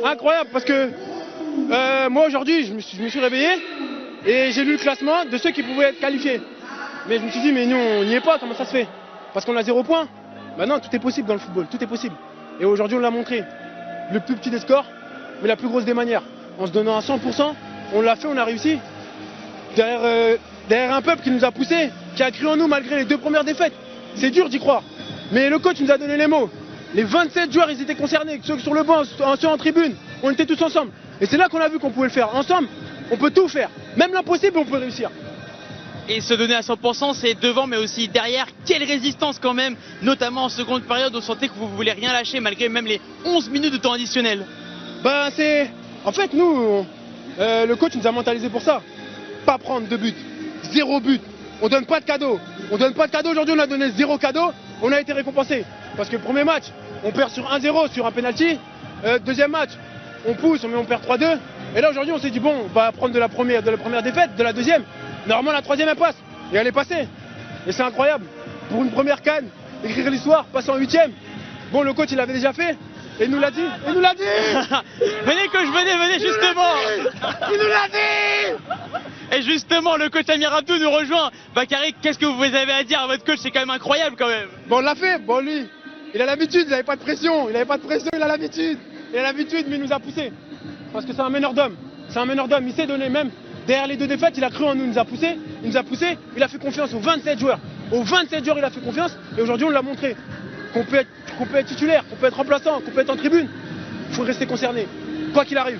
Incroyable parce que moi aujourd'hui je me suis réveillé et j'ai lu le classement de ceux qui pouvaient être qualifiés. Mais je me suis dit mais nous on n'y est pas, comment ça se fait? Parce qu'on a 0 point. Maintenant tout est possible dans le football, tout est possible. Et aujourd'hui on l'a montré. Le plus petit des scores, mais la plus grosse des manières. En se donnant à 100%, on l'a fait, on a réussi. Derrière un peuple qui nous a poussés, qui a cru en nous malgré les 2 premières défaites. C'est dur d'y croire. Mais le coach nous a donné les mots. Les 27 joueurs, ils étaient concernés, ceux sur le banc, ceux en tribune. On était tous ensemble. Et c'est là qu'on a vu qu'on pouvait le faire. Ensemble, on peut tout faire. Même l'impossible, on peut réussir. Et se donner à 100%, c'est devant mais aussi derrière. Quelle résistance quand même, notamment en seconde période, on sentait que vous ne voulez rien lâcher malgré même les 11 minutes de temps additionnel. En fait, nous, le coach nous a mentalisé pour ça. Pas prendre de but, 0 but. On donne pas de cadeau. On donne pas de cadeau. Aujourd'hui, on a donné 0 cadeau. On a été récompensé. Parce que le premier match, on perd sur 1-0 sur un penalty. Deuxième match, on pousse, mais on perd 3-2. Et là, aujourd'hui, on s'est dit, bon, on va apprendre de la première défaite, de la deuxième. Normalement, la troisième, elle passe. Et elle est passée. Et c'est incroyable. Pour une première CAN, écrire l'histoire, passer en 8e. Bon, le coach, il l'avait déjà fait. Et il nous l'a dit. Il nous l'a dit. Venez, coach, venez, justement. Il nous l'a dit. Et justement, le coach Amir Abdou nous rejoint. Bakary, qu'est-ce que vous avez à dire à votre coach? C'est quand même incroyable, quand même. Bon, on l'a fait. Bon, lui, il a l'habitude. Il n'avait pas de pression. Il a l'habitude. Il a l'habitude, mais il nous a poussé. Parce que c'est un meneur d'homme. Il s'est donné même. Derrière les 2 défaites, il a cru en nous, il nous a poussé, il a fait confiance aux 27 joueurs. Aux 27 joueurs, il a fait confiance et aujourd'hui, on l'a montré. Qu'on peut être titulaire, qu'on peut être remplaçant, qu'on peut être en tribune. Il faut rester concerné, quoi qu'il arrive.